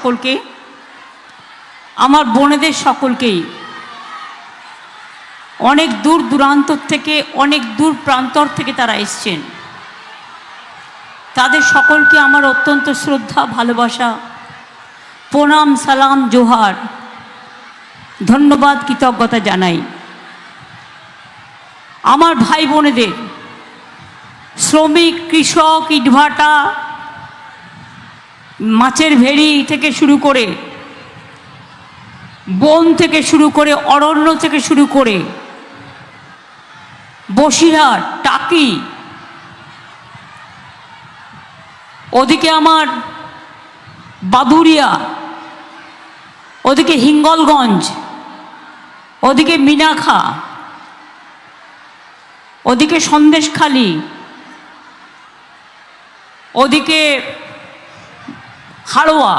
সকলকে, আমার বোনেদের সকলকেই, অনেক দূর দূরান্ত থেকে, অনেক দূর প্রান্তর থেকে তারা এসছেন। তাদের সকলকে আমার অত্যন্ত শ্রদ্ধা, ভালোবাসা, প্রণাম, সালাম, জোহার, ধন্যবাদ, কৃতজ্ঞতা জানাই। আমার ভাই বোনেদের, শ্রমিক, কৃষক, ইটভাটা, মাছের ভেড়ি থেকে শুরু করে, বন থেকে শুরু করে, অরণ্য থেকে শুরু করে, বসিরহাট, টাকি, ওদিকে আমার বাদুরিয়া, ওদিকে হিঙ্গলগঞ্জ, ওদিকে মিনাখা, ওদিকে সন্দেশখালি, ওদিকে হাড়োয়া,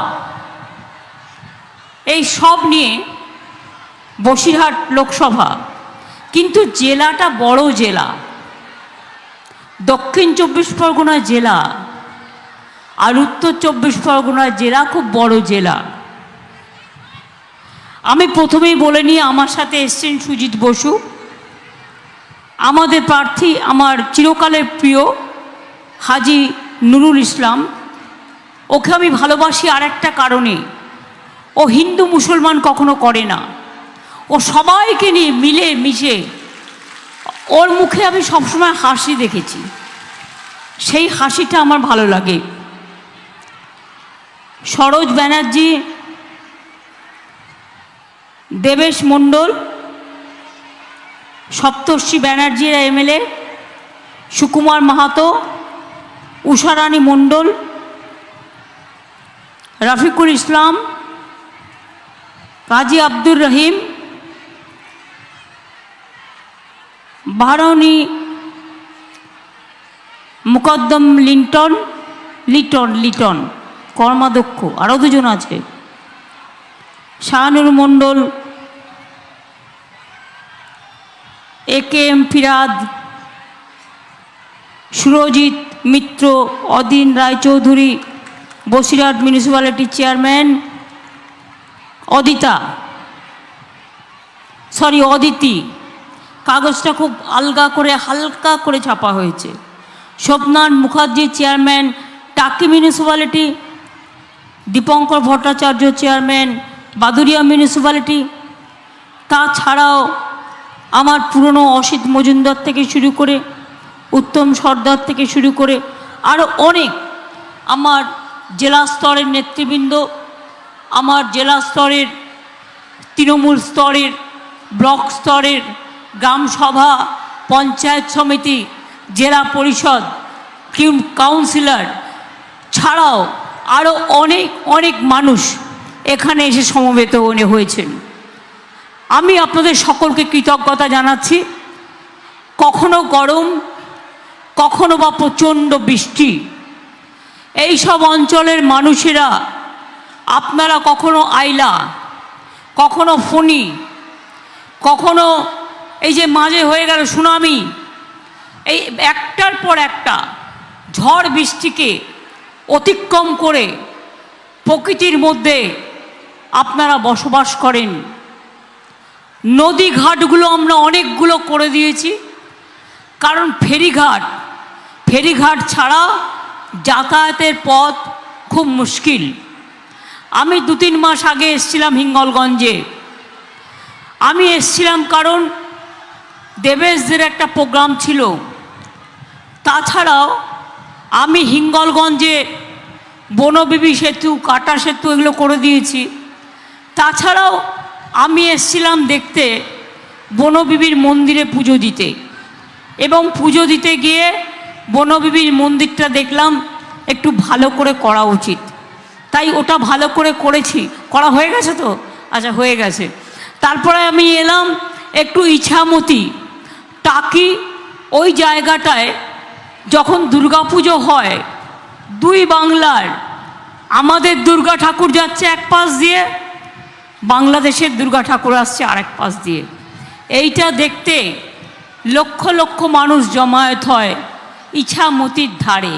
এই সব নিয়ে বসিরহাট লোকসভা। কিন্তু জেলাটা বড় জেলা, দক্ষিণ 24 পরগনা জেলা আর উত্তর 24 পরগনা জেলা খুব বড় জেলা। আমি প্রথমেই বলে নিই, আমার সাথে এসছেন সুজিত বসু, আমাদের প্রার্থী, আমার চিরকালের প্রিয় হাজি নুরুল ইসলাম। ওকে আমি ভালোবাসি আর একটা কারণে, ও হিন্দু মুসলমান কখনো করে না, ও সবাইকে নিয়ে মিলে মিশে, ওর মুখে আমি সবসময় হাসি দেখেছি, সেই হাসিটা আমার ভালো লাগে। সরোজ ব্যানার্জি, দেবেশ মণ্ডল, সপ্তর্ষি ব্যানার্জিরা এমএলএ, সুকুমার মাহাতো, উষারানী মণ্ডল, রফিকুল ইসলাম, কাজী আব্দুর রহিম, বাহরানি মুকদ্দম লিটন কর্মাধ্যক্ষ, আরও দুজন আছে, শাহানুর মণ্ডল, AKM ফিরাদ, সুরজিৎ মিত্র, অদিন রায়চৌধুরী, বসিরহাট মিউনিসিপ্যালিটি চেয়ারম্যান, অদিতি, কাগজটা খুব আলগা করে হালকা করে ছাপা হয়েছে, সোমনাথ মুখার্জি চেয়ারম্যান, টাকি municipality, Dipankar Bhattacharya chairman, Baduria municipality. তাছাড়াও আমার পুরনো অসিত মজুমদার থেকে শুরু করে, উত্তম সর্দার থেকে শুরু করে আরও অনেক আমার জেলা স্তরের নেতৃবৃন্দ, আমার জেলা স্তরের, তৃণমূল স্তরের, ব্লক স্তরের, গ্রাম সভা, পঞ্চায়েত সমিতি, জেলা পরিষদ, কাউন্সিলর ছাড়াও আরও অনেক অনেক মানুষ এখানে এসে সমবেত হয়েছেন। আমি আপনাদের সকলকে কৃতজ্ঞতা জানাচ্ছি। কখনো গরম, কখনো বা প্রচণ্ড বৃষ্টি, এই সব অঞ্চলের মানুষেরা, আপনারা কখনো আইলা, কখনো ফণী, কখনো এই যে মাঝে হয়ে গেল সুনামি, এই একটার পর একটা ঝড় বৃষ্টিকে অতিক্রম করে প্রকৃতির মধ্যে আপনারা বসবাস করেন। নদী ঘাটগুলো আমরা অনেকগুলো করে দিয়েছি, কারণ ফেরিঘাট ছাড়া যাতায়াতের পথ খুব মুশকিল। আমি 2-3 মাস আগে এসেছিলাম হিঙ্গলগঞ্জে। আমি এসেছিলাম কারণ দেবেশদের একটা প্রোগ্রাম ছিল। তাছাড়াও আমি হিঙ্গলগঞ্জে বনবিবি সেতু, কাটা সেতু এগুলো করে দিয়েছি। তাছাড়াও আমি এসেছিলাম দেখতে বনবিবির মন্দিরে পুজো দিতে, এবং পুজো দিতে গিয়ে বনবিবির মন্দিরটা দেখলাম একটু ভালো করে করা উচিত, তাই ওটা ভালো করে করেছি। করা হয়ে গেছে তো? আচ্ছা, হয়ে গেছে। তারপরে আমি এলাম একটু ইছামতি, টাকি, ওই জায়গাটায় যখন দুর্গাপুজো হয়, 2 বাংলার, আমাদের দুর্গা ঠাকুর যাচ্ছে এক পাশ দিয়ে, বাংলাদেশের দুর্গা ঠাকুর আসছে আরেক পাশ দিয়ে। এইটা দেখতে লক্ষ লক্ষ মানুষ জমায়েত হয় ইছামতির ধারে।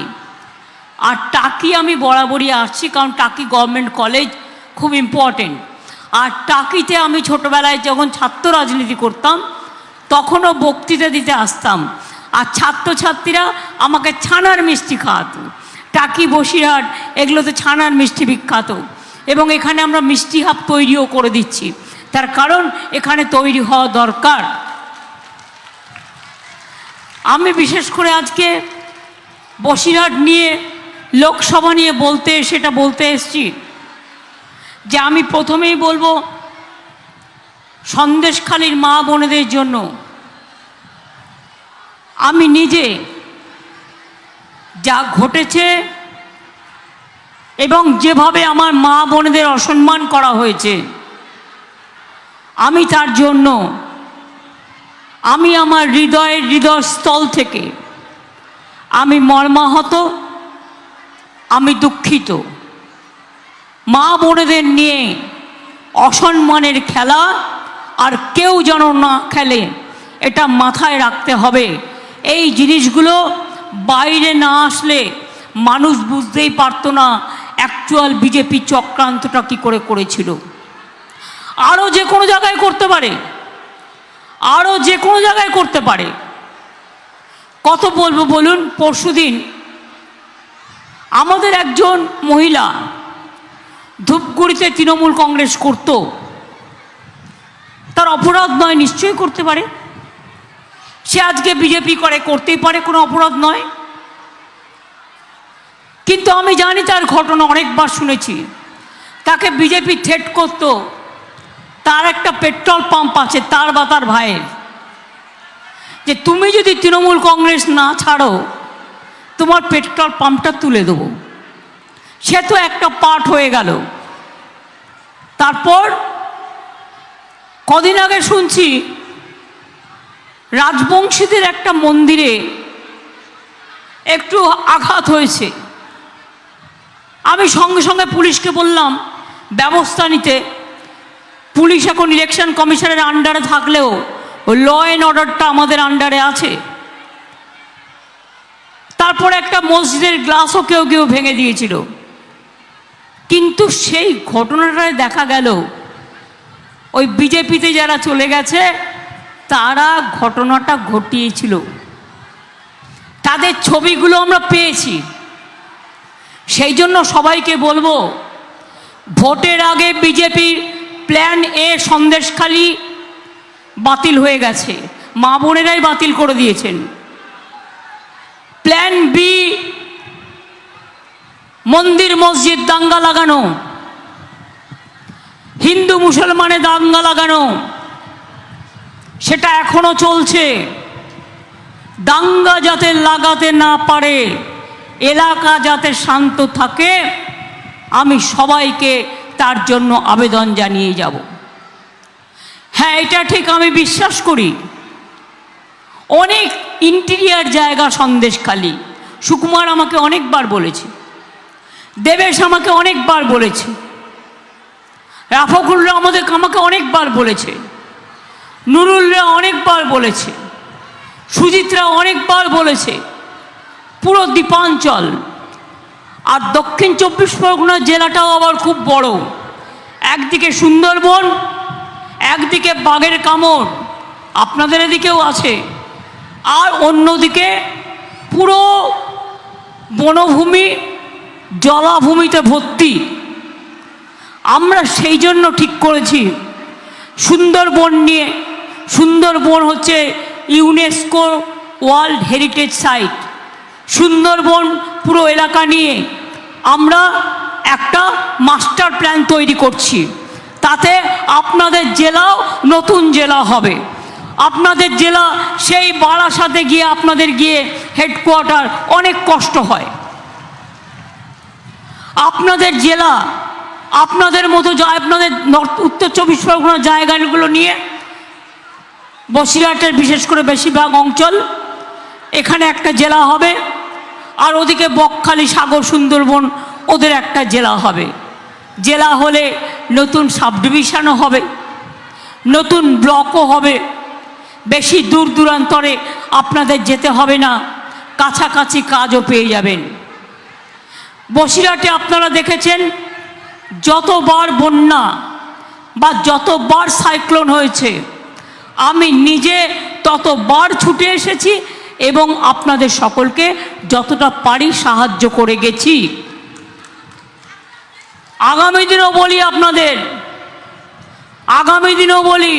আর টাকি আমি বরাবরই আসছি, কারণ টাকি গভর্নমেন্ট কলেজ খুব ইম্পর্টেন্ট। আর টাকিতে আমি ছোটোবেলায় যখন ছাত্র রাজনীতি করতাম তখনও বক্তৃতা দিতে আসতাম, আর ছাত্রছাত্রীরা আমাকে ছানার মিষ্টি খাওয়াতো। টাকি, বসিরহাট এগুলোতে ছানার মিষ্টি বিখ্যাত, এবং এখানে আমরা মিষ্টি হাব তৈরিও করে দিচ্ছি, তার কারণ এখানে তৈরি হওয়া দরকার। আমি বিশেষ করে আজকে বসিরহাট নিয়ে, লোকসভা নিয়ে বলতে এসছি যে আমি প্রথমেই বলবো সন্দেশখালীর মা বোনেদের জন্য আমি নিজে যা ঘটেছে এবং যেভাবে আমার মা বোনেদের অসম্মান করা হয়েছে, আমি তার জন্য আমার হৃদয়স্থল থেকে আমি মর্মাহত, আমি দুঃখিত। মা বোনেদের নিয়ে অসম্মানের খেলা আর কেউ যেন না খেলে, এটা মাথায় রাখতে হবে। এই জিনিসগুলো বাইরে না আসলে মানুষ বুঝতেই পারতো না অ্যাকচুয়াল বিজেপি চক্রান্তটা কী করে করেছিল। আরও যে কোনো জায়গায় করতে পারে, আরও যে কোনো জায়গায় করতে পারে। কত বলবো বলুন? পরশুদিন আমাদের একজন মহিলা ধূপগুড়িতে তৃণমূল কংগ্রেস করত, তার অপরাধ নয়, নিশ্চয়ই করতে পারে। সে আজকে বিজেপি করতেই পারে, কোনো অপরাধ নয়। কিন্তু আমি জানি তার ঘটনা, অনেকবার শুনেছি। তাকে বিজেপি থ্রেট করত, তার একটা পেট্রোল পাম্প আছে তার বা তার ভাইয়ের, যে তুমি যদি তৃণমূল কংগ্রেস না ছাড়ো তোমার পেট্রোল পাম্পটা তুলে দেবো। সে তো একটা পার্ট হয়ে গেল। তারপর কদিন আগে শুনছি রাজবংশীদের একটা মন্দিরে একটু আঘাত হয়েছে। আমি সঙ্গে সঙ্গে পুলিশকে বললাম ব্যবস্থা নিতে। পুলিশ এখন ইলেকশন কমিশনের আন্ডারে থাকলেও ল অ্যান্ড অর্ডারটা আমাদের আন্ডারে আছে। তারপর একটা মসজিদের গ্লাসও কেউ ভেঙে দিয়েছিল। কিন্তু সেই ঘটনাটায় দেখা গেল ওই বিজেপিতে যারা চলে গেছে তারা ঘটনাটা ঘটিয়েছিল, তাদের ছবিগুলো আমরা পেয়েছি। সেই জন্য সবাইকে বলবো, ভোটের আগে বিজেপির প্ল্যান এ সন্দেশখালী বাতিল হয়ে গেছে, মা বোনেরাই বাতিল করে দিয়েছেন। প্ল্যান বি মন্দির মসজিদ দাঙ্গা লাগানো, হিন্দু মুসলমানে দাঙ্গা লাগানো, সেটা এখনো চলছে। দাঙ্গা যাতে লাগাতে না পারে, এলাকা যাতে শান্ত থাকে, আমি সবাইকে তার জন্য আবেদন জানিয়ে যাব। হ্যাঁ, এটা ঠিক, আমি বিশ্বাস করি অনেক ইন্টেরিয়ার জায়গা সন্দেশখালী। সুকুমার আমাকে অনেকবার বলেছে, দেবেশ আমাকে অনেকবার বলেছে, রাফকুল্লা আমাকে অনেকবার বলেছে, নুরুলরা অনেকবার বলেছে, সুজিতরা অনেকবার বলেছে। পুরো দ্বীপাঞ্চল আর দক্ষিণ 24 পরগনা জেলাটাও আবার খুব বড়। একদিকে সুন্দরবন, একদিকে বাঘের কামড়, আপনাদের এদিকেও আছে, আর অন্যদিকে পুরো বনভূমি, জলাভূমিতে ভর্তি। আমরা সেই জন্য ঠিক করেছি সুন্দরবন নিয়ে। সুন্দরবন হচ্ছে UNESCO world heritage site. Sundarban পুরো এলাকা নিয়ে আমরা একটা মাস্টার প্ল্যান তৈরি করছি। তাতে আপনাদের জেলাও নতুন জেলা হবে। আপনাদের জেলা সেই বারাসাতে গিয়ে আপনাদের গিয়ে হেডকোয়ার্টার অনেক কষ্ট হয়। আপনাদের জেলা আপনাদের মতো আপনাদের উত্তর 24 পরগনা জায়গাগুলো নিয়ে, বসিরহাটের বিশেষ করে বেশিরভাগ অঞ্চল, এখানে একটা জেলা হবে। আর ওদিকে বকখালি, সাগর, সুন্দরবন ওদের একটা জেলা হবে। জেলা হলে নতুন সাব ডিভিশনও হবে, নতুন ব্লকও হবে। বেশি দূর দূরান্তরে আপনাদের যেতে হবে না, কাছাকাছি কাজও পেয়ে যাবেন। বসিরহাটে আপনারা দেখেছেন যতবার বন্যা বা যতবার সাইক্লোন হয়েছে আমি নিজে ততবার ছুটে এসেছি এবং আপনাদের সকলকে যতটা পারি সাহায্য করে গেছি। আগামী দিনও বলি আপনাদের, আগামী দিনও বলি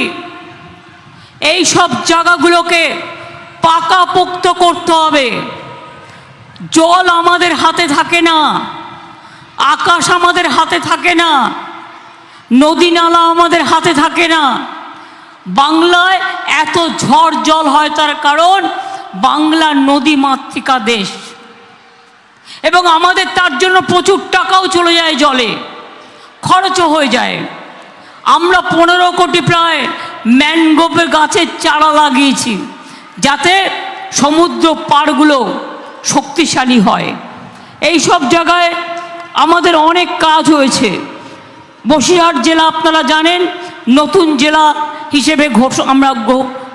এই সব জায়গাগুলোকে পাকাপোক্ত করতে হবে। জল আমাদের হাতে থাকে না, আকাশ আমাদের হাতে থাকে না, নদী নালা আমাদের হাতে থাকে না। বাংলায় এত ঝড় জল হয় তার কারণ বাংলা নদী মাতৃকা দেশ, এবং আমাদের তার জন্য প্রচুর টাকাও চলে যায়, জলে খরচও হয়ে যায়। আমরা 15 কোটি প্রায় ম্যানগ্রোভ গাছের চারা লাগিয়েছি যাতে সমুদ্র পাড়গুলো শক্তিশালী হয়। এই সব জায়গায় আমাদের অনেক কাজ হয়েছে। বসিরহাট জেলা আপনারা জানেন নতুন জেলা হিসেবে আমরা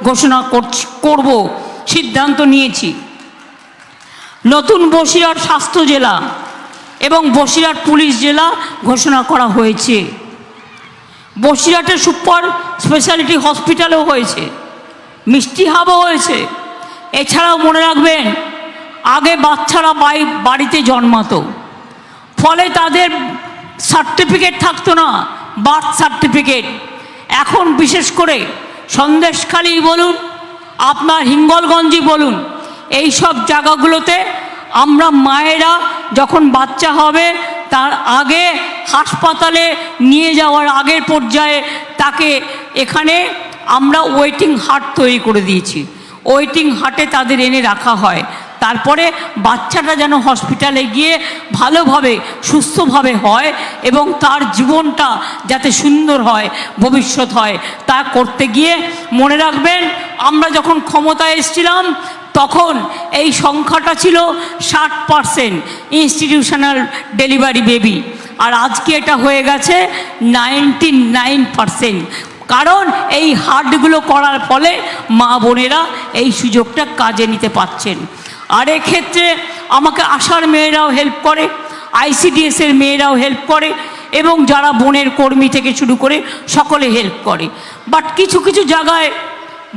ঘোষণা করব, সিদ্ধান্ত নিয়েছি। নতুন বসিরহাট স্বাস্থ্য জেলা এবং বসিরহাট পুলিশ জেলা ঘোষণা করা হয়েছে। বসিরহাটের সুপার স্পেশালিটি হসপিটালও হয়েছে, মিষ্টি হাবও হয়েছে। এছাড়াও মনে রাখবেন আগে বাচ্চারা বাড়িতে জন্মাতো, ফলে তাদের সার্টিফিকেট থাকতো না, বার্থ সার্টিফিকেট। এখন বিশেষ করে সন্দেশখালী বলুন, আপনার হিঙ্গলগঞ্জই বলুন, এই সব জায়গাগুলোতে আমরা মায়েরা যখন বাচ্চা হবে তার আগে হাসপাতালে নিয়ে যাওয়ার আগের পর্যায়ে তাকে এখানে আমরা ওয়েটিং হাট তৈরি করে দিয়েছি। ওয়েটিং হাটে তাদের এনে রাখা হয়, তারপরে বাচ্চাটা যেন হসপিটালে গিয়ে ভালোভাবে সুস্থভাবে হয় এবং তার জীবনটা যাতে সুন্দর হয়, ভবিষ্যৎ হয়, তা করতে গিয়ে মনে রাখবেন আমরা যখন ক্ষমতায় এসেছিলাম তখন এই সংখ্যাটা ছিল 60% ইনস্টিটিউশনাল ডেলিভারি বেবি, আর আজকে এটা হয়ে গেছে 99%। কারণ এই হাটগুলো করার ফলে মা বোনেরা এই সুযোগটা কাজে নিতে পারছেন। আর এক্ষেত্রে আমাকে আশার মেয়েরাও হেল্প করে, আইসিডিএসের মেয়েরাও হেল্প করে, এবং যারা বনের কর্মী থেকে শুরু করে সকলে হেল্প করে। বাট কিছু কিছু জায়গায়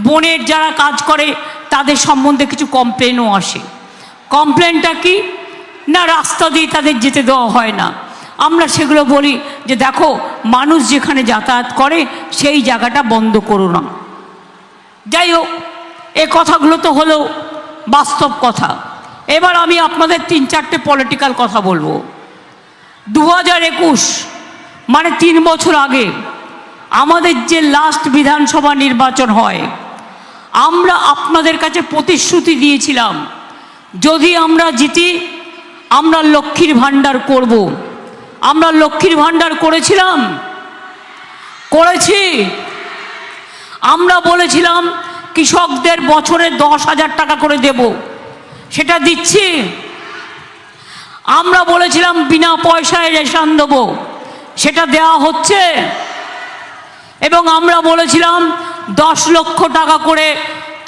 বনের যারা কাজ করে তাদের সম্বন্ধে কিছু কমপ্লেনও আসে। কমপ্লেনটা কি না, রাস্তা দিয়ে তাদের যেতে দেওয়া হয় না। আমরা সেগুলো বলি যে দেখো, মানুষ যেখানে যাতায়াত করে সেই জায়গাটা বন্ধ করো না। যাই হোক, এ কথাগুলো তো হলো বাস্তব কথা। এবার আমি আপনাদের 3-4টে পলিটিক্যাল কথা বলবো। 2021 মানে 3 বছর আগে আমাদের যে লাস্ট বিধানসভা নির্বাচন হয়, আমরা আপনাদের কাছে প্রতিশ্রুতি দিয়েছিলাম যদি আমরা জিতি আমরা লক্ষ্মীর ভাণ্ডার করব। আমরা লক্ষ্মীর ভাণ্ডার করেছিলাম, করেছি। আমরা বলেছিলাম কৃষকদের বছরে 10,000 টাকা করে দেব, সেটা দিচ্ছি। আমরা বলেছিলাম বিনা পয়সায় রেশন দেব, সেটা দেওয়া হচ্ছে। এবং আমরা বলেছিলাম 10 লক্ষ টাকা করে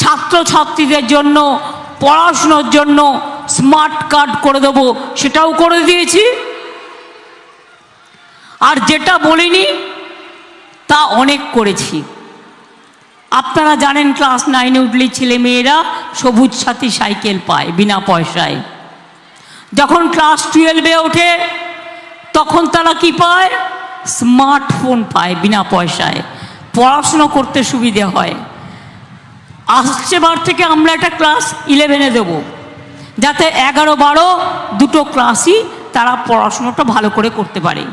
ছাত্রছাত্রীদের জন্য পড়াশুনোর জন্য স্মার্ট কার্ড করে দেব, সেটাও করে দিয়েছি। আর যেটা বলিনি তা অনেক করেছি। আপনারা জানেন ক্লাস 9-এ উঠলে ছেলে মেয়েরা সবুজ সাথী সাইকেল পায় বিনা পয়সায়। যখন ক্লাস 12-এ ওঠে তখন তারা কি পায়? স্মার্টফোন পায় বিনা পয়সায়, পড়াশুনো করতে সুবিধে হয়। আসছে বার থেকে আমরা একটা ক্লাস 11-এ দেব, যাতে 11-12 দুটো ক্লাসই তারা পড়াশুনোটা ভালো করে করতে পারে।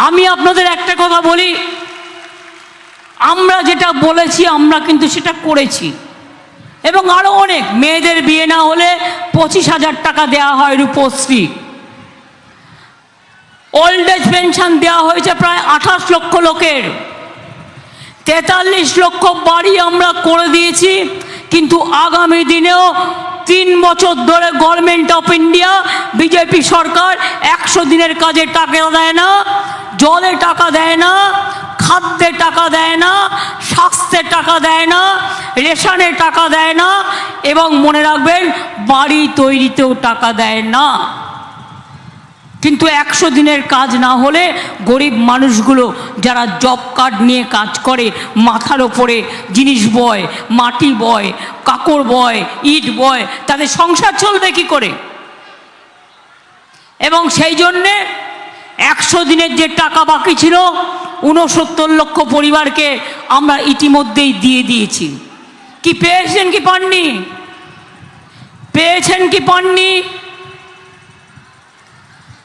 আমি আপনাদের একটা কথা বলি, আমরা যেটা বলেছি আমরা কিন্তু সেটা করেছি। এবং আরও অনেক, মেয়েদের বিয়ে না হলে 25,000 টাকা দেওয়া হয় রূপশ্রী। ওল্ড এজ পেনশন দেওয়া হয়েছে প্রায় 28 লক্ষ লোকের। 43 লক্ষ বাড়ি আমরা করে দিয়েছি। কিন্তু আগামী দিনেও 3 বছর ধরে গভর্নমেন্ট অফ ইন্ডিয়া বিজেপি সরকার 100 দিনের কাজে টাকা দেয় না, জলে টাকা দেয় না, খাদ্যে টাকা দেয় না, স্বাস্থ্যে টাকা দেয় না, রেশনে টাকা দেয় না, এবং মনে রাখবেন বাড়ি তৈরিতেও টাকা দেয় না। কিন্তু 100 দিনের কাজ না হলে গরিব মানুষগুলো যারা জব কার্ড নিয়ে কাজ করে, মাথার ওপরে জিনিস বয়, মাটি বয়, কাকড় বয়, ইট বয়, তাদের সংসার চলবে কি করে? এবং সেই জন্যে 100 দিনের যে টাকা বাকি ছিল 69 লক্ষ পরিবারকে আমরা ইতিমধ্যেই দিয়ে দিয়েছি। কি পেয়েছেন কি পাননি? পেয়েছেন কি পাননি?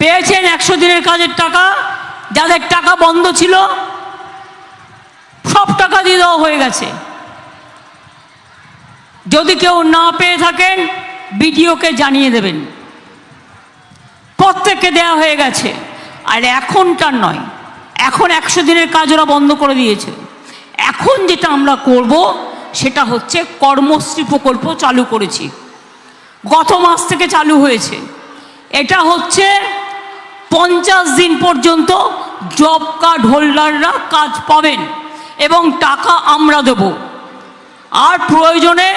পেয়েছেন 100 দিনের কাজের টাকা। যাদের টাকা বন্ধ ছিল সব টাকা দিয়ে দেওয়া হয়ে গেছে। যদি কেউ না পেয়ে থাকেন বিডিওকে জানিয়ে দেবেন, প্রত্যেককে দেওয়া হয়ে গেছে। আর এখনটার নয়, এখন 100 দিনের কাজ ওরা বন্ধ করে দিয়েছে। এখন যেটা আমরা করব সেটা হচ্ছে কর্মশ্রী প্রকল্প চালু করেছি, গত মাস থেকে চালু হয়েছে। এটা হচ্ছে 50 দিন পর্যন্ত জব কার্ড হোল্ডাররা কাজ পাবেন এবং টাকা আমরা দেব। আর প্রয়োজনে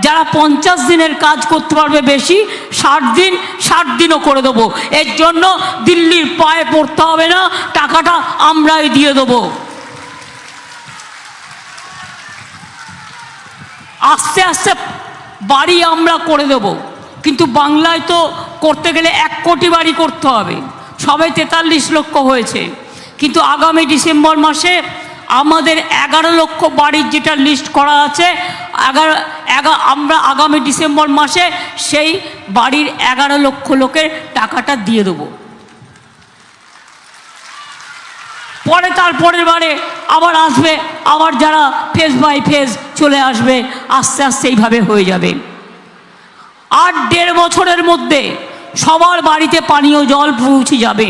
যারা 50 দিনের কাজ করতে পারবে বেশি, 60 দিনও করে দেবো। এর জন্য দিল্লির পায়ে পড়তে হবে না, টাকাটা আমরাই দিয়ে দেবো। আস্তে আস্তে বাড়ি আমরা করে দেব। কিন্তু বাংলায় তো করতে গেলে 1 কোটি বাড়ি করতে হবে, সবে 43 লক্ষ হয়েছে। কিন্তু আগামী ডিসেম্বর মাসে আমাদের 11 লক্ষ বাড়ির যেটা লিস্ট করা আছে, আমরা আগামী ডিসেম্বর মাসে সেই বাড়ির 11 লক্ষ লোকের টাকাটা দিয়ে দেবো। পরে তারপরের বারে আবার আসবে, আবার যারা ফেজ বাই ফেজ চলে আসবে, আস্তে আস্তে এইভাবে হয়ে যাবে। আর 1.5 বছরের মধ্যে সবার বাড়িতে পানীয় জল পৌঁছে যাবে,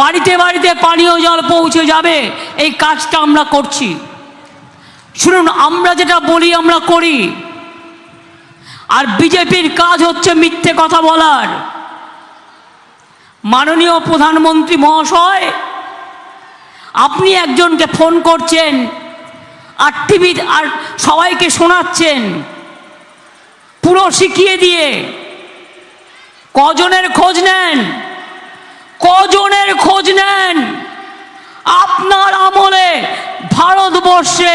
বাড়িতে বাড়িতে পানীয় জল পৌঁছে যাবে। এই কাজটা আমরা করছি। শুনুন, আমরা যেটা বলি আমরা করি। আর বিজেপির কাজ হচ্ছে মিথ্যে কথা বলার। মাননীয় প্রধানমন্ত্রী মহাশয়, আপনি একজনকে ফোন করছেন আর টিভি আর সবাইকে শোনাচ্ছেন পুরো শিখিয়ে দিয়ে। কজনের খোঁজ নেন? কজনের খোঁজ নেন? আপনার আমলে ভারতবর্ষে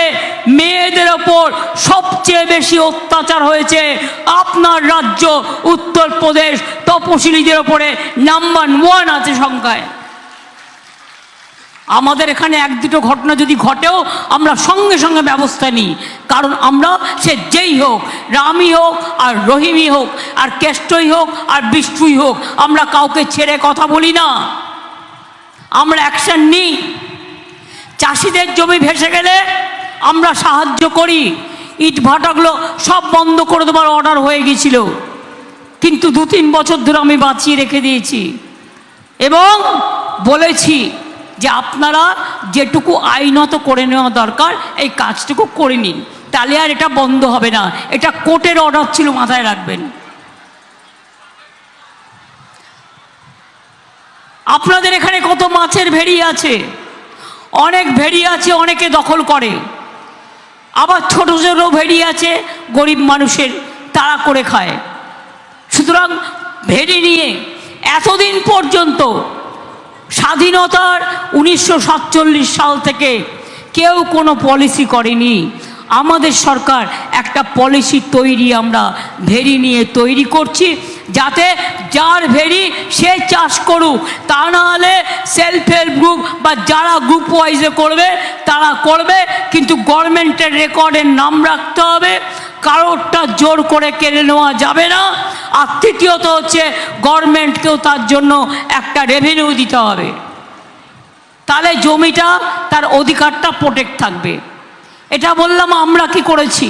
মেয়েদের ওপর সবচেয়ে বেশি অত্যাচার হয়েছে আপনার রাজ্য উত্তরপ্রদেশ। তপশিলীদের ওপরে নাম্বার 1 আছে সংখ্যায়। আমাদের এখানে 1-2 ঘটনা যদি ঘটেও আমরা সঙ্গে সঙ্গে ব্যবস্থা নিই, কারণ আমরা সে যেই হোক, রামই হোক আর রহিমই হোক আর কেষ্টই হোক আর বিষ্ণুই হোক, আমরা কাউকে ছেড়ে কথা বলি না, আমরা অ্যাকশন নিই। চাষিদের জমি ভেসে গেলে আমরা সাহায্য করি। ইট ভাটাগুলো সব বন্ধ করে দেওয়ার অর্ডার হয়ে গিয়েছিল, কিন্তু 2-3 বছর ধরে আমি বাঁচিয়ে রেখে দিয়েছি এবং বলেছি যে আপনারা যেটুকু আইনত করে নেওয়া দরকার এই কাজটুকু করে নিন, তাহলে আর এটা বন্ধ হবে না। এটা কোর্টের অর্ডার ছিল, মাথায় রাখবেন। আপনাদের এখানে কত মাছের ভেড়ি আছে, অনেক ভেড়ি আছে, অনেকে দখল করে। আবার ছোট ছোট ভেড়ি আছে গরিব মানুষের, তারা করে খায়। সুতরাং ভেড়ি নিয়ে এতদিন পর্যন্ত স্বাধীনতার 1947 সাল থেকে কেউ কোনো পলিসি করেনি। আমাদের সরকার একটা পলিসি তৈরি আমরা ভেড়ি নিয়ে তৈরি করছি, যাতে যার ভেড়ি সে চাষ করুক, তা না হলে সেলফ হেল্প গ্রুপ বা যারা গ্রুপ ওয়াইজে করবে তারা করবে, কিন্তু গভর্নমেন্টের রেকর্ডের নাম রাখতে হবে, কারোরটা জোর করে কেড়ে নেওয়া যাবে না। আর তৃতীয়ত হচ্ছে গভর্নমেন্টকেও তার জন্য একটা রেভিনিউ দিতে হবে, তাহলে জমিটা তার অধিকারটা প্রোটেক্ট থাকবে। এটা বললাম আমরা কি করেছি।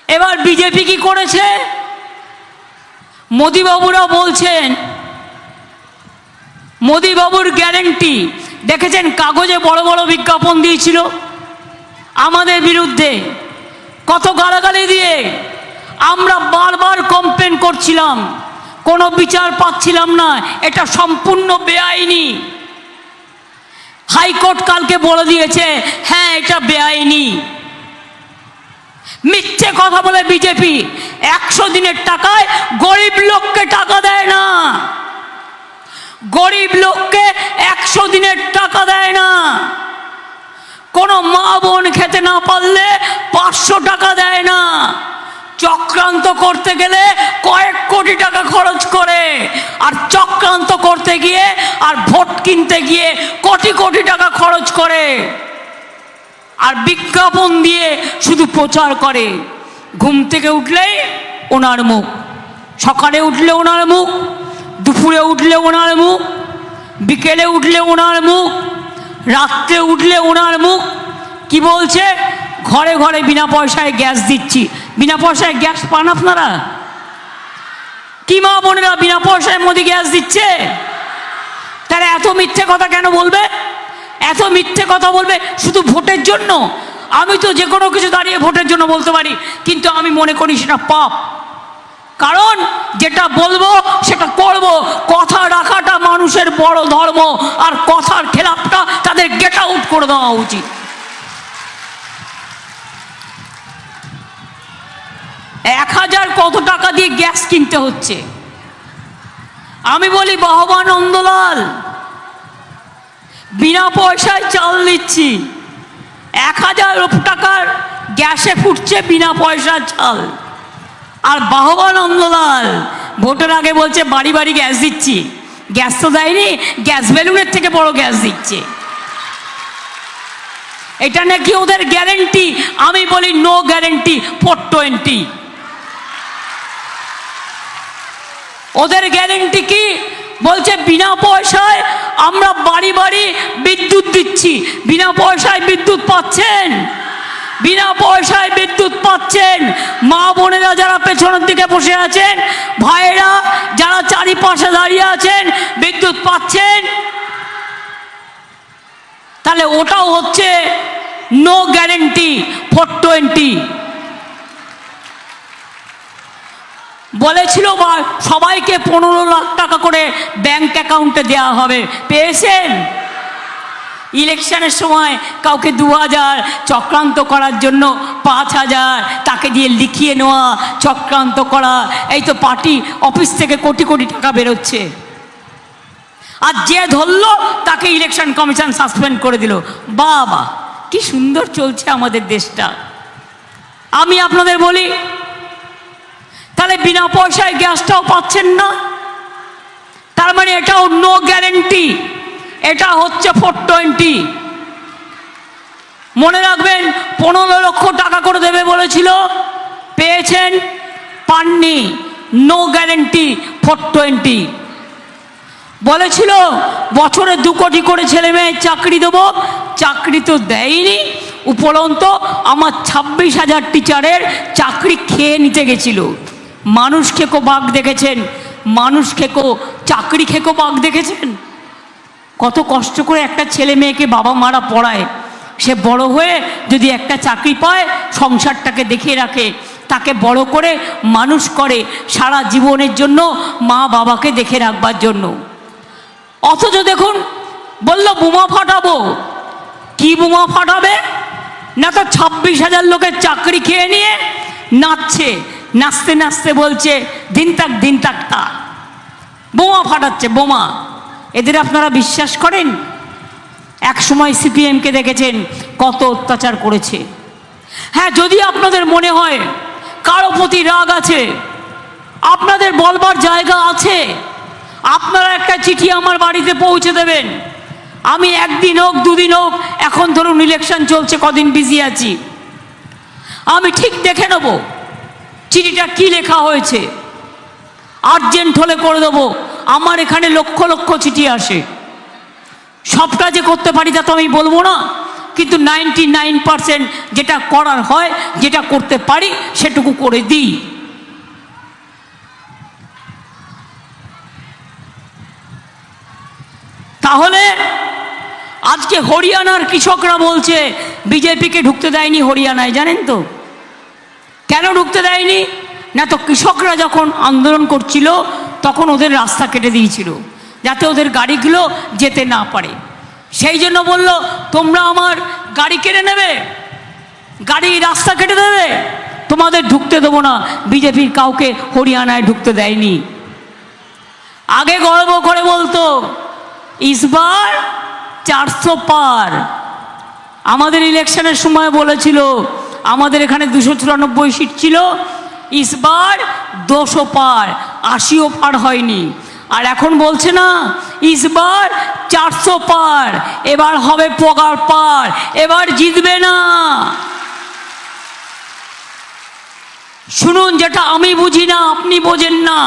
এবার বিজেপি কি করেছে? মোদিবাবুরা বলছেন, মোদিবাবুর গ্যারেন্টি দেখেছেন, কাগজে বড় বড় বিজ্ঞাপন দিয়েছিল আমাদের বিরুদ্ধে, কত গালাগালি দিয়ে। আমরা বারবার কমপ্লেন করছিলাম, কোনো বিচার পাচ্ছিলাম না, এটা সম্পূর্ণ বেআইনি। হাইকোর্ট কালকে বলে দিয়েছে হ্যাঁ এটা বেআইনি। মিথ্যে কথা বলে বিজেপি 100 দিনের টাকায় গরিব লোককে টাকা দেয় না। গরিব লোককে 100 দিনের টাকা দেয় না, কোনো মা বোন খেতে না পারলে 500 টাকা দেয় না, চক্রান্ত করতে গেলে কয়েক কোটি টাকা খরচ করে, আর চক্রান্ত করতে গিয়ে আর ভোট কিনতে গিয়ে কোটি কোটি টাকা খরচ করে, আর বিজ্ঞাপন দিয়ে শুধু প্রচার করে। ঘুম থেকে উঠলেই ওনার মুখ, সকালে উঠলে ওনার মুখ, দুপুরে উঠলে ওনার মুখ, বিকেলে উঠলে ওনার মুখ, রাত্রে উঠলে ওনার মুখ। কি বলছে? ঘরে ঘরে বিনা পয়সায় গ্যাস দিচ্ছি। বিনা পয়সায় গ্যাস পান আপনারা? কি মা বোনেরা বিনা পয়সায় মোদি গ্যাস দিচ্ছে? তারা এত মিথ্যে কথা কেন বলবে? এত মিথ্যে কথা বলবে শুধু ভোটের জন্য? আমি তো যে কোনো কিছু দাঁড়িয়ে ভোটের জন্য বলতে পারি, কিন্তু আমি মনে করি সেটা পাপ। কারণ যেটা বলবো সেটা করব। কথা রাখাটা মানুষের বড় ধর্ম, আর কথার খেলাপটা তাদের গেট আউট করে দেওয়া উচিত। 1000 কত টাকা দিয়ে গ্যাস কিনতে হচ্ছে? আমি বলি বাহবা নন্দলাল, বিনা পয়সায় চাল দিচ্ছি, 1000 টাকার গ্যাসে ফুটছে বিনা পয়সার চাল। আর বাহবা নন্দলাল ভোটের আগে বলছে বাড়ি বাড়ি গ্যাস দিচ্ছি। গ্যাস তো দেয়নি, গ্যাস বেলুনের থেকে বড় গ্যাস দিচ্ছে। এটা নাকি ওদের গ্যারেন্টি। আমি বলি নো গ্যারেন্টি 420। ওদের গ্যারেন্টি কি? বলছে বিনা পয়সায় আমরা বাড়ি বাড়ি বিদ্যুৎ দিচ্ছি। বিনা পয়সায় বিদ্যুৎ পাচ্ছেন? বিনা পয়সায় বিদ্যুৎ পাচ্ছেন। মা বোনেরা যারা পেছনের দিকে বসে আছেন, ভাইয়েরা যারা চারিপাশে দাঁড়িয়ে আছেন, বিদ্যুৎ পাচ্ছেন। তাহলে ওটাও হচ্ছে নো গ্যারেন্টি 420। বলেছিল সবাইকে 15 লাখ টাকা করে ব্যাংক অ্যাকাউন্টে দেওয়া হবে, পেয়েছেন? ইলেকশনের সময় কাউকে 2000, চক্রান্ত করার জন্য 5000, তাকে দিয়ে লিখিয়ে নেওয়া, চক্রান্ত করা। এই তো পার্টি অফিস থেকে কোটি কোটি টাকা বেরোচ্ছে। আর যে ধরলো তাকে ইলেকশন কমিশন সাসপেন্ড করে দিল। বাবা, কি সুন্দর চলছে আমাদের দেশটা। আমি আপনাদের বলি, তাহলে বিনা পয়সায় গ্যাসটাও পাচ্ছেন না, তার মানে এটাও নো গ্যারেন্টি, এটা হচ্ছে 420। মনে রাখবেন, 15 লক্ষ টাকা করে দেবে বলেছিল, পেয়েছেন? পাননি। No guarantee 420। বলেছিল বছরে 2 কোটি করে ছেলে মেয়ের চাকরি দেবো, চাকরি তো দেয়নি। উপরন্ত আমার 26,000 টিচারের চাকরি খেয়ে নিতে গেছিল। মানুষ খেকো বাঘ দেখেছেন? মানুষ খেকো, চাকরি খেকো বাঘ দেখেছেন? কত কষ্ট করে একটা ছেলে মেয়েকে বাবা মারা পড়ায়, সে বড় হয়ে যদি একটা চাকরি পায়, সংসারটাকে দেখে রাখে, তাকে বড় করে মানুষ করে সারা জীবনের জন্য, মা বাবাকে দেখে রাখবার জন্য। অথচ দেখুন, বলল বোমা ফাটাবো। কি বোমা ফাটাবে? না তো 26,000 লোকের চাকরি খেয়ে নিয়ে নাচছে, নাচতে নাচতে বলছে দিন তাক তা। বোমা ফাটাচ্ছে, বোমা। এদের আপনারা বিশ্বাস করেন? এক সময় সিপিএমকে দেখেছেন কত অত্যাচার করেছে। হ্যাঁ, যদি আপনাদের মনে হয় কারো প্রতি রাগ আছে, আপনাদের বলবার জায়গা আছে, আপনারা একটা চিঠি আমার বাড়িতে পৌঁছে দেবেন। আমি 1 দিন হোক 2 দিন হোক, এখন ধরুন ইলেকশন চলছে, কদিন বিজি আছি, আমি ঠিক দেখে নেব চিঠিটা কি লেখা হয়েছে। আর্জেন্ট হলে করে দেবো। আমার এখানে লক্ষ লক্ষ চিঠি আসে। সবটা যে করতে পারি তা তো আমি বলবো না, কিন্তু 99% যেটা করার হয়, যেটা করতে পারি সেটুকু করে দিই। তাহলে আজকে হরিয়ানার কৃষকরা বলছে বিজেপিকে ঢুকতে দেয়নি হরিয়ানায়। জানেন তো কেন ঢুকতে দেয়নি? না তো কৃষকরা যখন আন্দোলন করছিল তখন ওদের রাস্তা কেটে দিয়েছিল যাতে ওদের গাড়িগুলো যেতে না পারে। সেই জন্য বলল তোমরা আমার গাড়ি কেড়ে নেবে, গাড়ি রাস্তা কেটে দেবে, তোমাদের ঢুকতে দেবো না। বিজেপির কাউকে হরিয়ানায় ঢুকতে দেয়নি। আগে গর্ব করে বলতো ইসবার 400 পার। আমাদের ইলেকশনের সময় বলেছিল আমাদের এখানে 294 সিট ছিল, ইসবার 200 পার, 80ও পার হয়নি। আর এখন বলছে না ইসবার 400 পার, এবার হবে পগার পার, এবার জিতবে না। শুনুন, যেটা আমি বুঝি না আপনি বোঝেন না,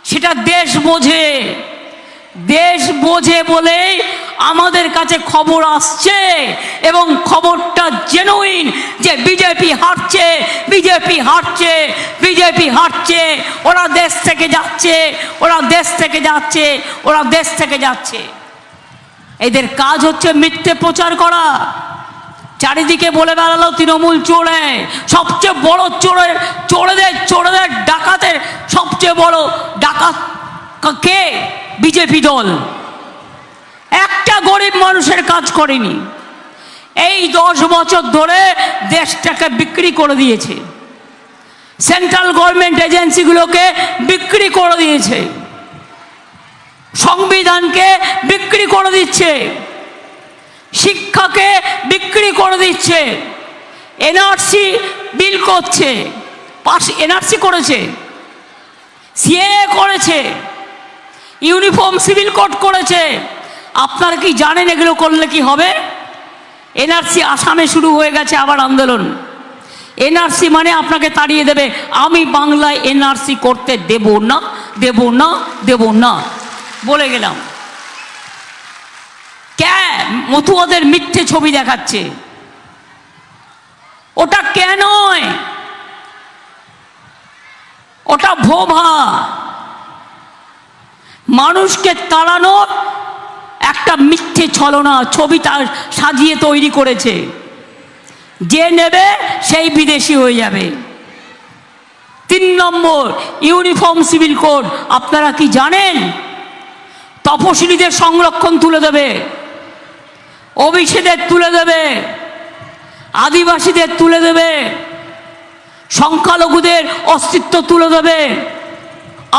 সেটা দেশ বোঝে। দেশ বোঝে বলে আমাদের কাছে খবর আসছে, এবং খবরটা জেনুইন যে বিজেপি হারছে, বিজেপি হারছে, বিজেপি হারছে, ওরা দেশ থেকে যাচ্ছে, ওরা দেশ থেকে যাচ্ছে, ওরা দেশ থেকে যাচ্ছে। এদের কাজ হচ্ছে মিথ্যে প্রচার করা। চারিদিকে বলে বেড়ালো তৃণমূল চোরে, সবচেয়ে বড় চোরেদের ডাকাতের সবচেয়ে বড় ডাকাত কে? বিজেপি দল। একটা গরিব মানুষের কাজ করেনি। এই 10 বছর ধরে দেশটাকে বিক্রি করে দিয়েছে, সেন্ট্রাল গভর্নমেন্ট এজেন্সিগুলোকে বিক্রি করে দিয়েছে, সংবিধানকে বিক্রি করে দিচ্ছে, শিক্ষাকে বিক্রি করে দিচ্ছে, এনআরসি বিল করছে, এনআরসি করেছে, সিএএ করেছে, ইউনিফর্ম সিভিল কোড করেছে। আপনারা কি জানেন এগুলো করলে কি হবে? এনআরসি আসামে শুরু হয়ে গেছে আবার আন্দোলন। এনআরসি মানে আপনাকে তাড়িয়ে দেবে। আমি বাংলায় এনআরসি করতে দেব না, দেব না, দেব না বলে গেলাম। মতুয়াদের মিথ্যে ছবি দেখাচ্ছে, ওটা কেন? ওটা ভোভা। মানুষকে তাড়ানোর একটা মিথ্যে ছলনা ছবি তার সাজিয়ে তৈরি করেছে। যে নেবে সেই বিদেশি হয়ে যাবে। 3 নম্বর, ইউনিফর্ম সিভিল কোড। আপনারা কি জানেন? তপশিলীদের সংরক্ষণ তুলে দেবে, ওবিসিদের তুলে দেবে, আদিবাসীদের তুলে দেবে, সংখ্যালঘুদের অস্তিত্ব তুলে দেবে।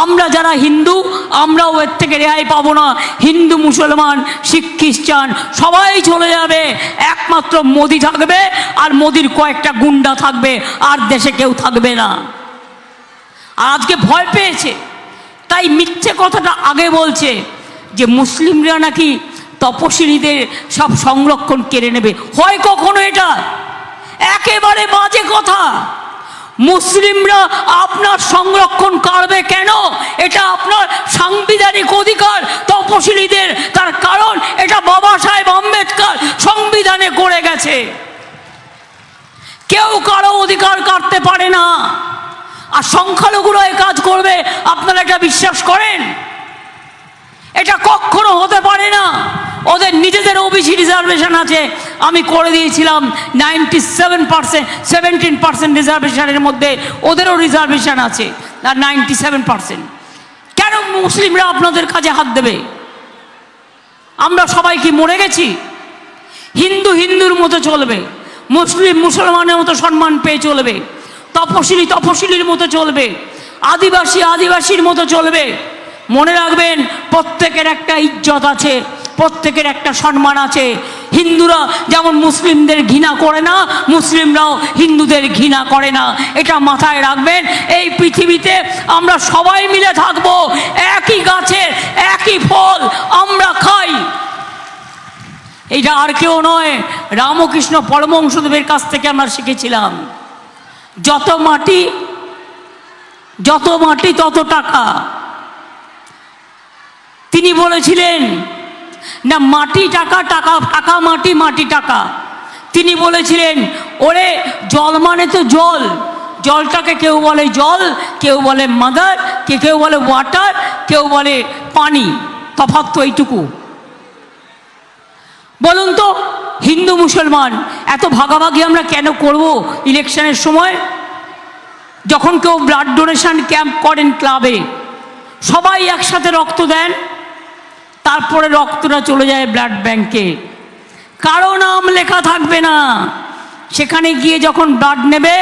আমরা যারা হিন্দু, আমরাও এর থেকে রেহাই পাবো না। হিন্দু, মুসলমান, শিখ, খ্রিস্টান সবাই চলে যাবে, একমাত্র মোদি থাকবে, আর মোদির কয়েকটা গুন্ডা থাকবে, আর দেশে কেউ থাকবে না। আর আজকে ভয় পেয়েছে, তাই মিথ্যে কথাটা আগে বলছে যে মুসলিমরা নাকি তপশিলীদের সব সংরক্ষণ কেড়ে নেবে। হয় কখনো এটা? একেবারে বাজে কথা। মুসলিমরা আপনার সংরক্ষণ করবে কেন? এটা আপনার সাংবিধানিক অধিকার তপশিলীদের। তার কারণ এটা বাবা সাহেব আম্বেদকর সংবিধানে করে গেছে। কেউ কারো অধিকার কাটতে পারে না। আর সংখ্যালঘুরা এই কাজ করবে, আপনারা এটা বিশ্বাস করেন? এটা কখনো হতে পারে না। ওদের নিজেদের ওবিসি রিজার্ভেশন আছে, আমি করে দিয়েছিলাম 97%, 17% রিজার্ভেশনের মধ্যে ওদেরও রিজার্ভেশন আছে, আর 97%। কেন মুসলিমরা আপনাদের কাজে হাত দেবে? আমরা সবাই কি মরে গেছি? হিন্দু হিন্দুর মতো চলবে, মুসলিম মুসলমানের মতো সম্মান পেয়ে চলবে, তপশিলি তপশিলির মতো চলবে, আদিবাসী আদিবাসীর মতো চলবে। মনে রাখবেন, প্রত্যেকের একটা ইজ্জত আছে, প্রত্যেকের একটা সম্মান আছে। হিন্দুরা যেমন মুসলিমদের ঘৃণা করে না, মুসলিমরাও হিন্দুদের ঘৃণা করে না। এটা মাথায় রাখবেন। এই পৃথিবীতে আমরা সবাই মিলে থাকবো, একই গাছের একই ফল আমরা খাই। এটা আর কেউ নয়, রামকৃষ্ণ পরমহংসদেবের কাছ থেকে আমরা শিখেছিলাম। যত মাটি তত টাকা। তিনি বলেছিলেন না মাটি টাকা, টাকা টাকা মাটি, মাটি টাকা। তিনি বলেছিলেন ওরে জল মানে তো জল, জলটাকে কেউ বলে জল, কেউ বলে মাদার, কেউ বলে ওয়াটার, কেউ বলে পানি। তফাৎ তো এইটুকু। বলুন তো, হিন্দু মুসলমান এত ভাগাভাগি আমরা কেন করব ইলেকশনের সময়? যখন কেউ ব্লাড ডোনেশন ক্যাম্প করেন ক্লাবে, সবাই একসাথে রক্ত দেন, তারপরে রক্তটা চলে যায় ব্লাড ব্যাংকে। কারো নাম লেখা থাকবে না, সেখানে গিয়ে যখন ব্লাড নেবে,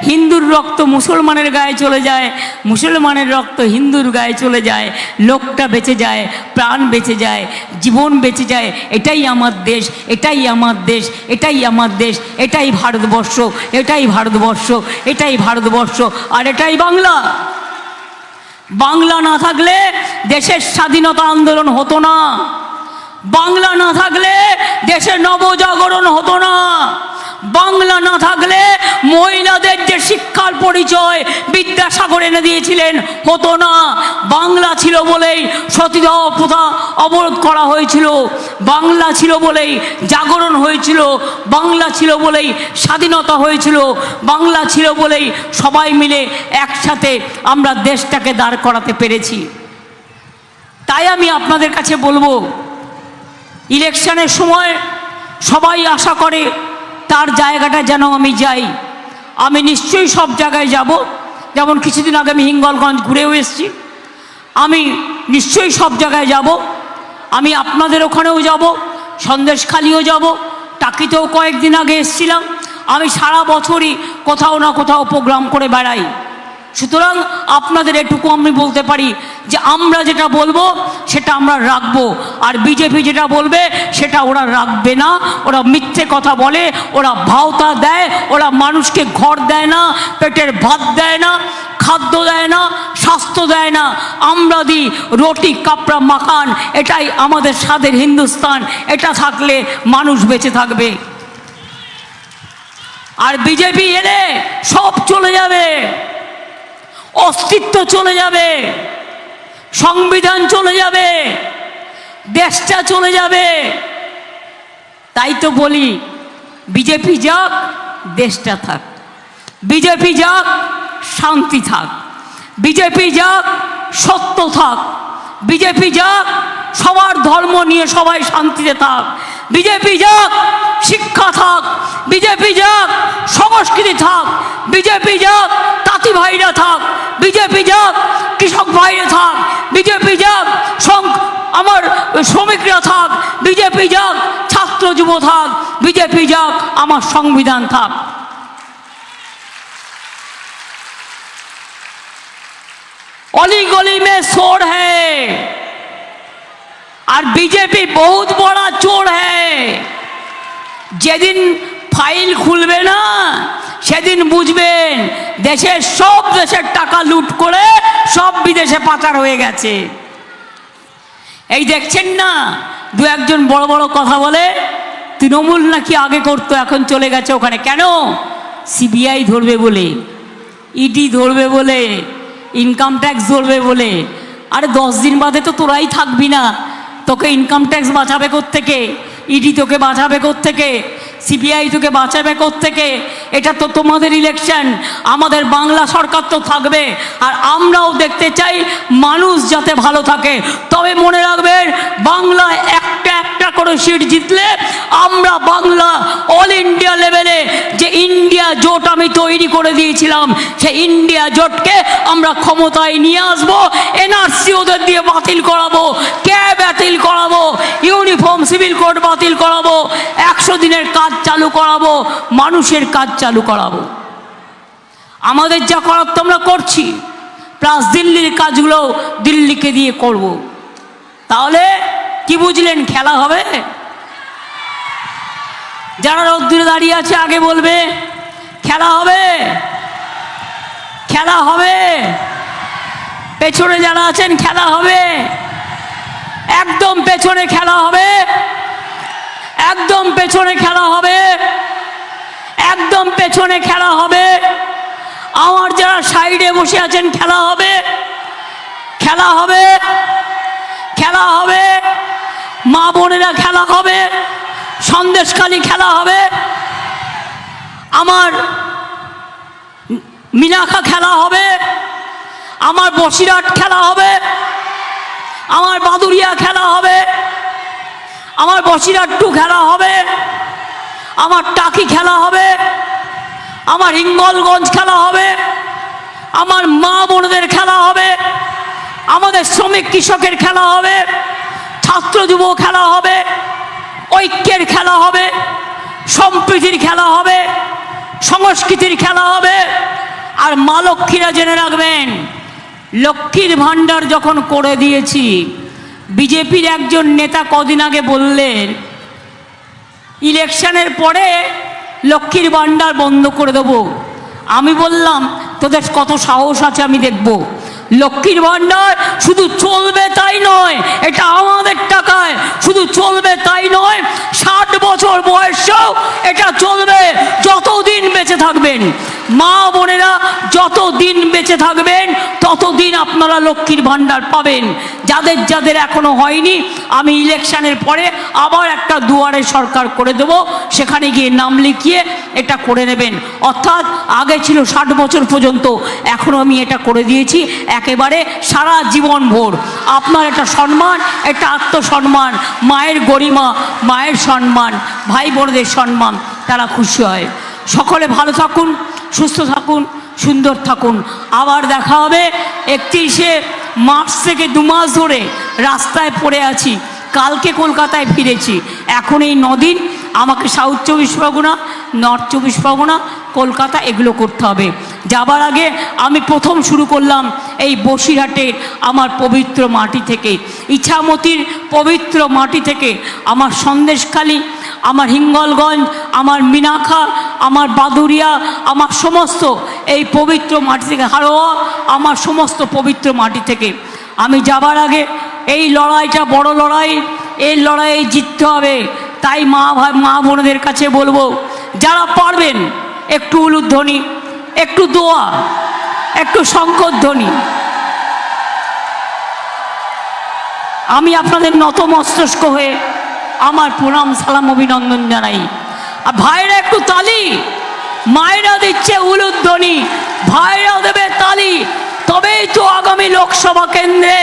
হিন্দুর রক্ত মুসলমানের গায়ে চলে যায়, মুসলমানের রক্ত হিন্দুর গায়ে চলে যায়, লোকটা বেঁচে যায়, প্রাণ বেঁচে যায়, জীবন বেঁচে যায়। এটাই আমার দেশ, এটাই আমার দেশ, এটাই আমার দেশ, এটাই ভারতবর্ষ, এটাই ভারতবর্ষ, এটাই ভারতবর্ষ, আর এটাই বাংলা। বাংলা না থাকলে দেশের স্বাধীনতা আন্দোলন হতো না, বাংলা না থাকলে দেশের নবজাগরণ হতো না, বাংলা না থাকলে মহিলাদের যে শিক্ষার পরিচয় বিদ্যাসাগর এনে দিয়েছিলেন হতো না। বাংলা ছিল বলেই সতীদাহ প্রথা অবরোধ করা হয়েছিল, বাংলা ছিল বলেই জাগরণ হয়েছিল, বাংলা ছিল বলেই স্বাধীনতা হয়েছিল, বাংলা ছিল বলেই সবাই মিলে একসাথে আমরা দেশটাকে দাঁড় করাতে পেরেছি। তাই আমি আপনাদের কাছে বলবো, ইলেকশনের সময় সবাই আশা করে তার জায়গাটা যেন আমি যাই। আমি নিশ্চয়ই সব জায়গায় যাব, যেমন কিছুদিন আগে আমি হিঙ্গলগঞ্জ ঘুরেও এসেছি, আমি নিশ্চয়ই সব জায়গায় যাব। আমি আপনাদের ওখানেও যাব, সন্দেশখালিও যাব, টাকিতেও কয়েকদিন আগে এসেছিলাম। আমি সারা বছরই কোথাও না কোথাও প্রোগ্রাম করে বেড়াই। সুতরাং আপনাদের এটুকু আমি বলতে পারি যে আমরা যেটা বলবো সেটা আমরা রাখবো, আর বিজেপি যেটা বলবে সেটা ওরা রাখবে না। ওরা মিথ্যে কথা বলে, ওরা ভাওতা দেয়, ওরা মানুষকে ঘর দেয় না, পেটের ভাত দেয় না, খাদ্য দেয় না, স্বাস্থ্য দেয় না। আমরা দিই রুটি কাপড়া মাখান, এটাই আমাদের স্বাদের হিন্দুস্তান, এটা থাকলে মানুষ বেঁচে থাকবে। আর বিজেপি এলে সব চলে যাবে, অস্তিত্ব চলে যাবে, সংবিধান চলে যাবে, দেশটা চলে যাবে। তাই তো বলি বিজেপি যাক, দেশটা থাক, বিজেপি যাক, শান্তি থাক, বিজেপি যাক, সত্য থাক, বিজেপি যাক, সবার ধর্ম নিয়ে সবাই শান্তিতে থাক, বিজেপি যাক, শিক্ষা থাক, বিজেপি যাক, সংস্কৃতি থাক, বিজেপি যাক, তাঁতি ভাইরা থাক, বিজেপি যাক, কৃষক ভাইরা থাক, বিজেপি যাক, আমার শ্রমিকরা থাক, বিজেপি যাক, ছাত্র যুব থাক, বিজেপি যাক, আমার সংবিধান থাক। অলি গলি মে চোর হ্যায়, আর বিজেপি বহুত বড় চোর হ্যায়। যেদিন ফাইল খুলবে না সেদিন বুঝবেন দেশের টাকা লুট করে সব বিদেশে পাচার হয়ে গেছে। এই দেখছেন না, দু একজন বড় বড় কথা বলে, তৃণমূল নাকি আগে করতো এখন চলে গেছে ওখানে। কেন? সিবিআই ধরবে বলে, ইডি ধরবে বলে, ইনকাম ট্যাক্স ধরবে বলে। আরে 10 দিন বাদে তো তোরাই থাকবি না, তোকে ইনকাম ট্যাক্স বাঁচাবে কোত্থেকে, ইডি তোকে বাঁচাবে কোত্থেকে, সিবিআই তোকে বাঁচাবে কোত্থেকে? এটা তো তোমাদের ইলেকশন, আমাদের বাংলা সরকার তো থাকবে, আর আমরাও দেখতে চাই মানুষ যাতে ভালো থাকে। তবে মনে রাখবেন, বাংলায় একটা একটা করে সিট জিতলে আমরা বাংলা অল ইন্ডিয়া লেভেলে যে ইন্ডিয়া জোট আমি তৈরি করে দিয়েছিলাম, সেই ইন্ডিয়া জোটকে আমরা ক্ষমতায় নিয়ে আসবো। এনআরসি ওদের দিয়ে বাতিল করাবো, ক্যাব বাতিল করাবো, ইউনিফর্ম সিভিল কোড বাতিল করাবো, 100 দিনের কাজ চালু করাবো, মানুষের কাজ চালু করাবো। আমাদের যা করার তো আমরা করছি, প্লাস দিল্লির কাজগুলো দিল্লিকে দিয়ে করব। তাহলে কি বুঝলেন? খেলা হবে। যারা রোদ্দুরে দাঁড়িয়ে আছে আগে বলবে খেলা হবে, খেলা হবে। পেছনে যারা আছেন খেলা হবে, একদম পেছনে খেলা হবে, একদম পেছনে খেলা হবে, একদম পেছনে খেলা হবে। আমার যারা সাইডে বসে আছেন খেলা হবে, খেলা হবে, খেলা হবে। মা বোনেরা খেলা হবে, সন্দেশখালি খেলা হবে, আমার মিনাখা খেলা হবে, আমার বসিরহাট খেলা হবে, আমার বাদুরিয়া খেলা হবে, আমার বসিরহাট 2 খেলা হবে, আমার টাকি খেলা হবে, আমার হিঙ্গলগঞ্জ খেলা হবে, আমার মা বোনদের খেলা হবে, আমাদের শ্রমিক কৃষকের খেলা হবে, ছাত্র যুব খেলা হবে, ঐক্যের খেলা হবে, সম্প্রীতির খেলা হবে, সংস্কৃতির খেলা হবে। আর মা লক্ষ্মীরা জেনে রাখবেন, লক্ষ্মীর ভাণ্ডার যখন করে দিয়েছি, বিজেপির একজন নেতা কদিন আগে বললেন ইলেকশনের পরে লক্ষ্মীর ভাণ্ডার বন্ধ করে দেব। আমি বললাম তোদের কত সাহস আছে আমি দেখব। লক্ষ্মীর ভাণ্ডার শুধু চলবে তাই নয়, এটা আমাদের টাকায়, শুধু চলবে তাই নয়, 60 বছর বয়সেও এটা চলবে যতদিন বেঁচে থাকবেন। মা বোনেরা যতদিন বেঁচে থাকবেন ততদিন আপনারা লক্ষ্মীর ভাণ্ডার পাবেন। যাদের যাদের এখনো হয়নি, আমি ইলেকশনের পরে আবার একটা দুয়ারে সরকার করে দেব, সেখানে গিয়ে নাম লিখিয়ে এটা করে নেবেন। অর্থাৎ আগে ছিল 60 বছর পর্যন্ত, এখনও আমি এটা করে দিয়েছি একেবারে সারা জীবন ভোর। আপনার একটা সম্মান, একটা আত্মসম্মান, মায়ের গরিমা, মায়ের সম্মান, ভাই বোনদের সম্মান, তারা খুশি হয়। সকলে ভালো থাকুন, সুস্থ থাকুন, সুন্দর থাকুন। আবার দেখা হবে 31শে মার্চ থেকে 2 মাস ধরে রাস্তায় পড়ে আছি। কালকে কলকাতায় ফিরেছি। এখন এই 9 দিন আমাকে সাউথ 24 পরগনা, নর্থ 24 পরগনা, কলকাতা এগুলো করতে হবে। যাবার আগে আমি প্রথম শুরু করলাম এই বসিরহাটের আমার পবিত্র মাটি থেকে, ইছামতির পবিত্র মাটি থেকে, আমার সন্দেশখালি, আমার হিঙ্গলগঞ্জ, আমার মিনাখা, আমার বাদুরিয়া, আমার সমস্ত এই পবিত্র মাটি থেকে, হাড়োয়া, আমার সমস্ত পবিত্র মাটি থেকে। আমি যাবার আগে এই লড়াইটা বড় লড়াই, এই লড়াইয়ে জিততে হবে। তাই মা বোনদের কাছে বলবো, যারা পারবেন একটু উলুধ্বনি, একটু দোয়া, একটু শঙ্করধ্বনি। আমি আপনাদের নতমস্তক হয়ে আমার প্রণাম সালাম অভিনন্দন জানাই। আর ভাইরা একটু তালি, মায়েরা দিচ্ছে উলুধ্বনি, ভাইরা দেবে তালি, তবেই তো আগামী লোকসভা কেন্দ্রে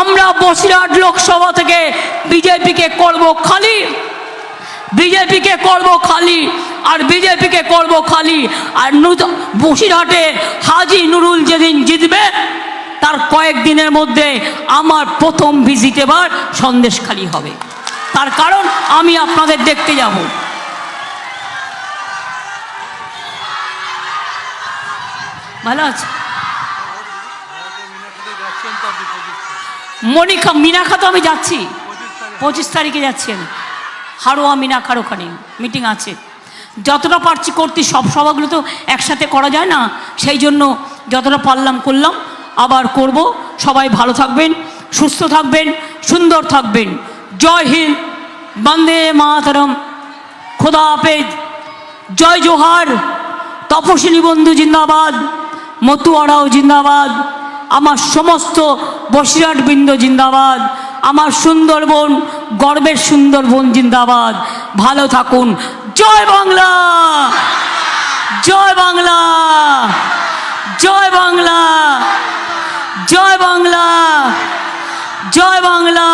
আমরা বসিরহাট লোকসভা থেকে বিজেপিকে করব খালি, বিজেপিকে করব খালি, আর বিজেপিকে করব খালি। আর বসিরহাটে হাজি নুরুল যেদিন জিতবে তার কয়েকদিনের মধ্যে আমার প্রথম ভিজিট এবার সন্দেশখালি হবে। তার কারণ আমি আপনাদের দেখতে যাব। ভালো আছে মিনাখা, তো আমি যাচ্ছি 25 তারিখে যাচ্ছি আমি হাড়োয়া মিনাখার ওখানে মিটিং আছে। যতটা পারছি করতে, সব সভাগুলো তো একসাথে করা যায় না, সেই জন্য যতটা পারলাম করলাম, আবার করব। সবাই ভালো থাকবেন, সুস্থ থাকবেন, সুন্দর থাকবেন। জয় হিন্দ, বন্দে মাতরম, খোদা হাফেজ, জয় জোহার। তপশিলি বন্ধু জিন্দাবাদ, মতুয়ারাও জিন্দাবাদ, আমার সমস্ত বসিরহাট বৃন্দ জিন্দাবাদ, আমার সুন্দরবন, গর্বের সুন্দরবন জিন্দাবাদ। ভালো থাকুন। জয় বাংলা, জয় বাংলা, জয় বাংলা, জয় বাংলা, জয় বাংলা,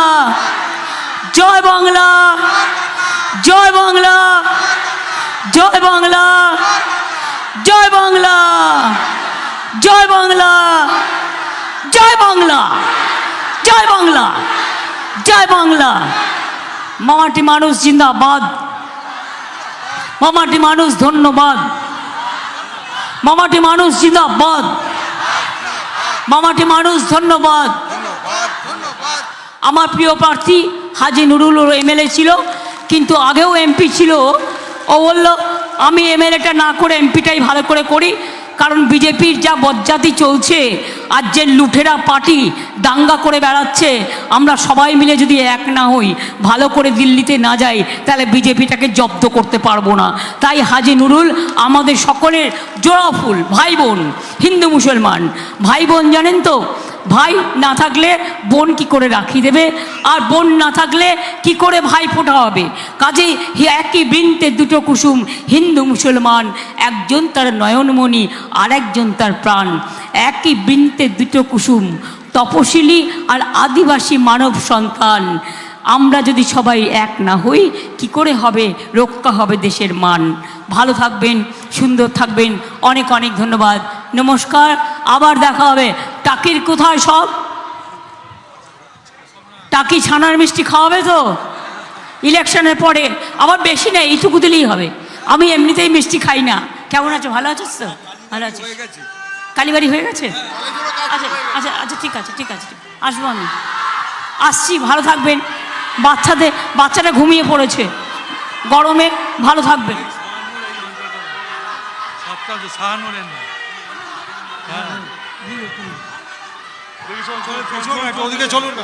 জয় বাংলা, জয় বাংলা, জয় বাংলা, জয় বাংলা, জয় বাংলা, জয় বাংলা, জয় বাংলা, জয় বাংলা। মামাটি মানুষ জিন্দাবাদ, মামাটি মানুষ ধন্যবাদ, মামাটি মানুষ জিন্দাবাদ, মামাটি মানুষ ধন্যবাদ। আমার প্রিয় প্রার্থী হাজি নুরুল এমএলএ ছিল, কিন্তু আগেও এমপি ছিল। ও বলল আমি এমএলএটা না করে এমপিটাই ভালো করে করি, কারণ বিজেপির যা বজ্জাতি চলছে আর যে লুঠেরা পার্টি দাঙ্গা করে বেড়াচ্ছে, আমরা সবাই মিলে যদি এক না হই, ভালো করে দিল্লিতে না যাই, তাহলে বিজেপিটাকে জব্দ করতে পারবো না। তাই হাজি নুরুল আমাদের সকলের জোড়াফুল ভাই বোন, হিন্দু মুসলমান ভাই বোন। জানেন তো, ভাই না থাকলে বোন কি করে রাখি দেবে, আর বোন না থাকলে কি করে ভাই ফোটা হবে। কাজেই একই বৃন্তে দুটো কুসুম, হিন্দু মুসলমান, একজন তার নয়নমণি আর একজন তার প্রাণ। একই বৃন্তে দুটো কুসুম, তপশিলি আর আদিবাসী মানব সন্তান। আমরা যদি সবাই এক না হই, কি করে হবে রক্ষা হবে দেশের মান। ভালো থাকবেন, সুন্দর থাকবেন। অনেক অনেক ধন্যবাদ, নমস্কার। আবার দেখা হবে। টাকির কোথায় সব? টাকি ছানার মিষ্টি খাওয়াবে তো ইলেকশনের পরে? আবার বেশি নেই, এইটুকু দিলেই হবে। আমি এমনিতেই মিষ্টি খাই না। কেমন আছো? ভালো আছিস তো? ভালো আছিস? কালীবাড়ি হয়ে গেছে? আচ্ছা আচ্ছা আচ্ছা, ঠিক আছে ঠিক আছে, আসবো আমি, আসছি। ভালো থাকবেন। বাচ্চাটা ঘুমিয়ে পড়েছে গরমে, ভালো থাকবেন। ওদিকে চলুন না।